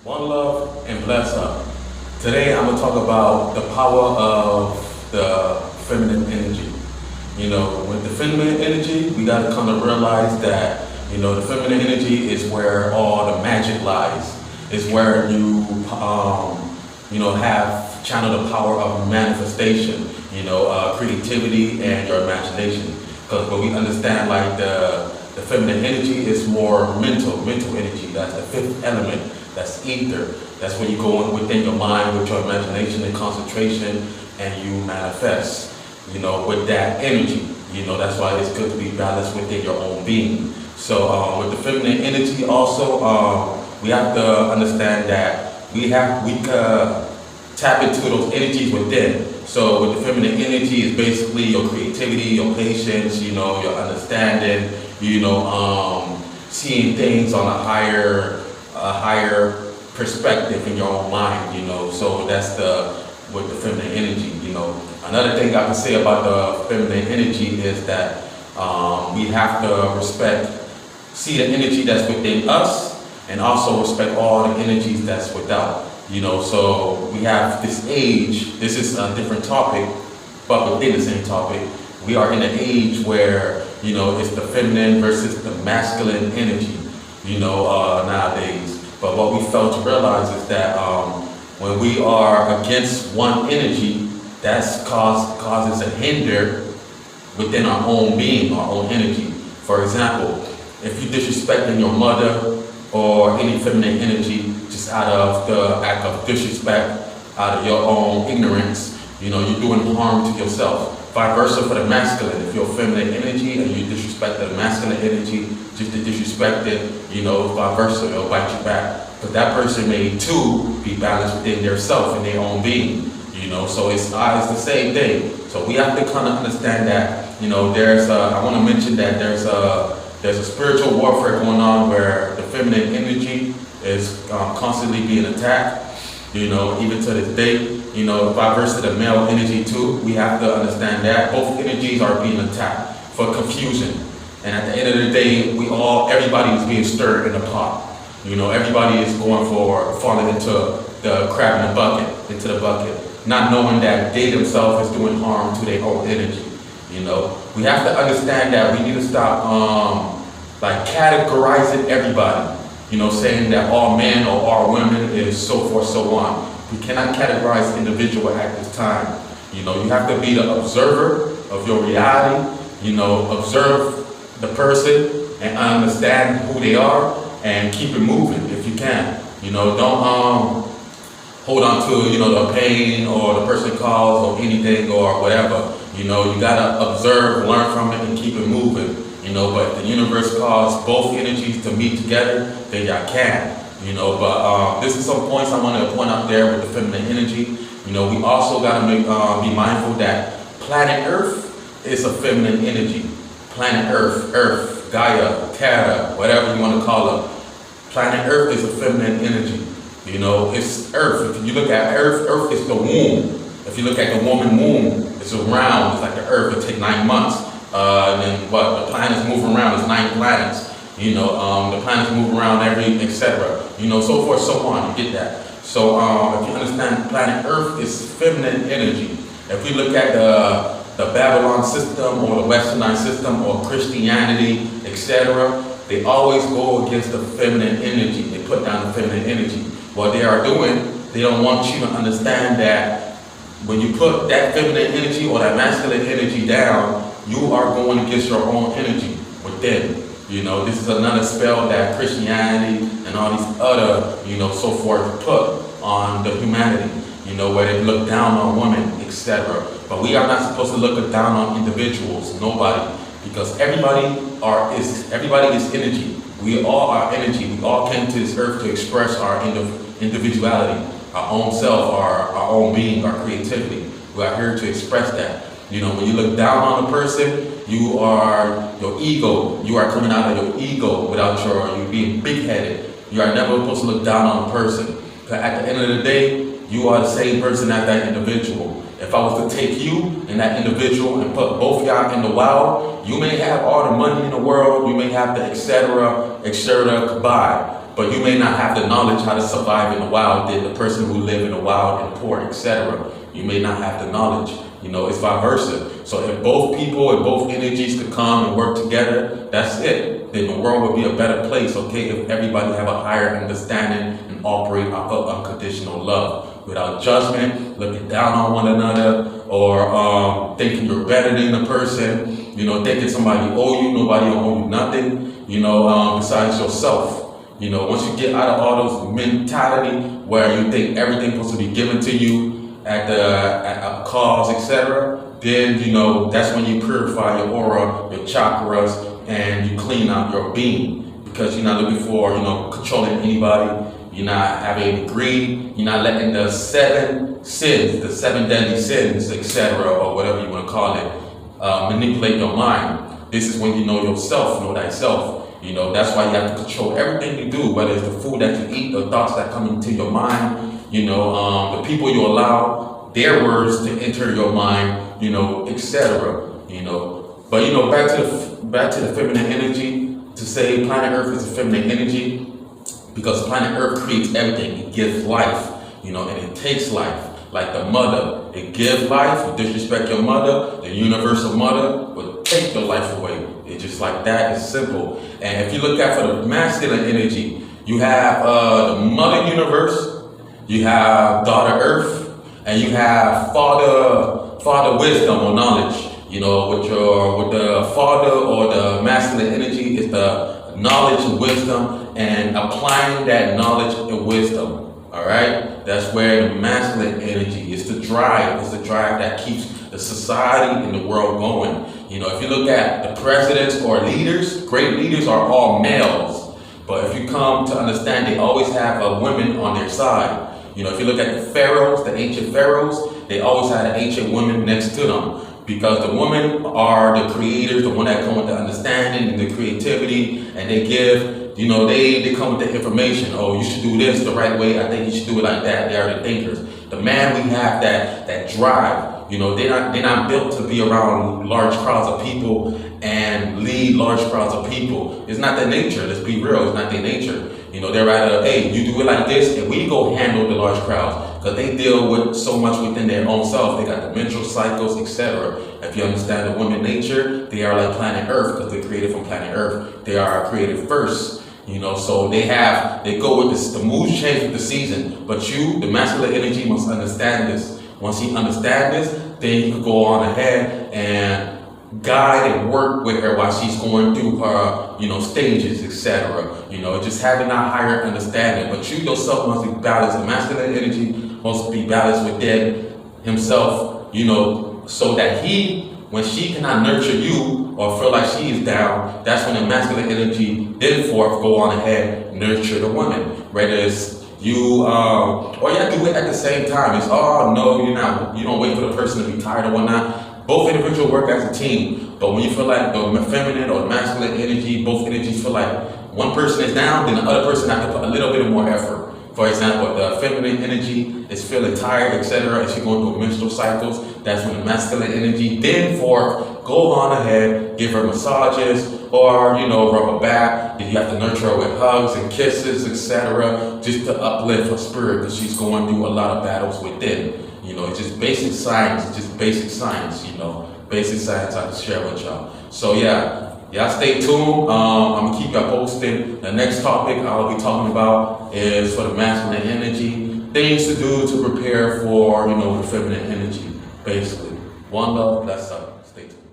One love and bless up. Today I'm gonna talk about the power of the feminine energy. With the feminine energy, we gotta come to realize that, the feminine energy is where all the magic lies. It's where have channel the power of manifestation, creativity and your imagination. Because when we understand like the feminine energy is more mental energy. That's the fifth element. That's ether. That's when you go in within your mind with your imagination and concentration and you manifest, with that energy. That's why it's good to be balanced within your own being. So with the feminine energy also, we have to understand that we can tap into those energies within. So with the feminine energy is basically your creativity, your patience, your understanding, seeing things on a higher perspective in your own mind, so that's with the feminine energy, Another thing I can say about the feminine energy is that we have to see the energy that's within us and also respect all the energies that's without, so we have this age, this is a different topic, but within the same topic, we are in an age where, it's the feminine versus the masculine energy, nowadays. But what we fail to realize is that when we are against one energy, that's causes a hinder within our own being, our own energy. For example, if you're disrespecting your mother or any feminine energy just out of the act of disrespect, out of your own ignorance, you're doing harm to yourself. Vice versa for the masculine. If you're feminine energy and you disrespect the masculine energy, just to disrespect it, vice versa, it'll bite you back. But that person may too be balanced within their self and their own being, so it's the same thing. So we have to kind of understand that, I want to mention that there's a spiritual warfare going on where the feminine energy is constantly being attacked, even to this day. Vice versa, the male energy too. We have to understand that both energies are being attacked for confusion. And at the end of the day, everybody is being stirred in the pot. Everybody is going for falling into the crab in the bucket, not knowing that they themselves is doing harm to their own energy. We have to understand that we need to stop categorizing everybody. Saying that all men or all women is so forth, so on. We cannot categorize individual at this time. You have to be the observer of your reality. Observe the person and understand who they are and keep it moving if you can. Don't hold on to the pain or the person calls or anything or whatever. You gotta observe, learn from it, and keep it moving. But if the universe calls both energies to meet together, then y'all can. But this is some points I want to point out there with the feminine energy. We also got to be mindful that planet Earth is a feminine energy. Planet Earth, Gaia, Terra, whatever you want to call it. Planet Earth is a feminine energy. It's Earth. If you look at Earth is the womb. If you look at the woman womb, it's round. It's like the Earth. It takes 9 months. And then the planets move around. It's 9 planets. The planets move around etc. So forth, so on. You get that. So if you understand planet Earth is feminine energy. If we look at the Babylon system or the Westernized system or Christianity, etc., they always go against the feminine energy. They put down the feminine energy. What they are doing, they don't want you to understand that when you put that feminine energy or that masculine energy down, you are going against your own energy within. This is another spell that Christianity and all these other, so forth put on the humanity, where they look down on women, etc. But we are not supposed to look down on individuals, nobody, because everybody is energy. We all are energy. We all came to this earth to express our individuality, our own self, our own being, our creativity. We are here to express that. When you look down on a person, you are your ego. You are coming out of your ego without you being big-headed. You are never supposed to look down on a person. Because at the end of the day, you are the same person as that individual. If I was to take you and that individual and put both y'all in the wild, you may have all the money in the world, you may have the etc. kabye. but you may not have the knowledge how to survive in the wild than the person who live in the wild and poor, etc. You may not have the knowledge. It's vice versa. So if both people and both energies could come and work together, that's it. Then the world would be a better place, okay, if everybody have a higher understanding and operate off of unconditional love. Without judgment, looking down on one another, or thinking you're better than the person, thinking somebody owe you, nobody owe you nothing, besides yourself. Once you get out of all those mentality where you think everything's supposed to be given to you at a cause, etc., then that's when you purify your aura, your chakras, and you clean out your being, because you're not looking for controlling anybody. You're not having greed. You're not letting the 7 sins, the 7 deadly sins, etc., or whatever you want to call it, manipulate your mind. This is when you know yourself, know thyself. That's why you have to control everything you do, whether it's the food that you eat, the thoughts that come into your mind, the people you allow their words to enter your mind, etc. But back to the feminine energy. To say planet Earth is a feminine energy, because planet Earth creates everything. It gives life, and it takes life. Like the mother, it gives life. You disrespect your mother, the universal mother will take your life away. It's just like that. It's simple. And if you look at for the masculine energy, you have the mother universe, you have daughter Earth, and you have father wisdom or knowledge. With the father or the masculine energy is the knowledge and wisdom, and applying that knowledge and wisdom. All right, that's where the masculine energy is the drive. It's the drive that keeps the society and the world going. If you look at the presidents or leaders, great leaders are all males. But if you come to understand, they always have a woman on their side. If you look at the pharaohs, the ancient pharaohs, they always had an ancient woman next to them. Because the women are the creators, the one that come with the understanding and the creativity, and they give, they come with the information. Oh, you should do this the right way. I think you should do it like that. They are the thinkers. The man, we have that drive. They're not built to be around large crowds of people and lead large crowds of people. It's not their nature. Let's be real. It's not their nature. They're rather, hey, you do it like this, and we go handle the large crowds. Because they deal with so much within their own self. They got the menstrual cycles, etc. If you understand the woman nature, they are like planet Earth, because they're created from planet Earth. They are created first. So they go with this, the moods change with the season. But you, the masculine energy, must understand this. Once you understand this, then you can go on ahead and guide and work with her while she's going through her, stages, etc. Just having that higher understanding. But you yourself must be balanced. The masculine energy must be balanced within himself, so that when she cannot nurture you or feel like she is down, that's when the masculine energy then forth go on ahead, nurture the woman. Whether it's you, or you do it at the same time. It's, oh no, you don't wait for the person to be tired or whatnot. Both individuals work as a team, but when you feel like the feminine or the masculine energy, both energies feel like one person is down, then the other person has to put a little bit more effort. For example, the feminine energy is feeling tired, etc., and she's going through menstrual cycles. That's when the masculine energy then go on ahead, give her massages, or rub her back. Then you have to nurture her with hugs and kisses, etc., just to uplift her spirit, because she's going through a lot of battles within. It's just basic science. Basic science I can share with y'all. So y'all stay tuned. I'm gonna keep y'all posted. The next topic I'll be talking about is for the masculine energy, things to do to prepare for the feminine energy. Basically, one love. That's up. Stay tuned.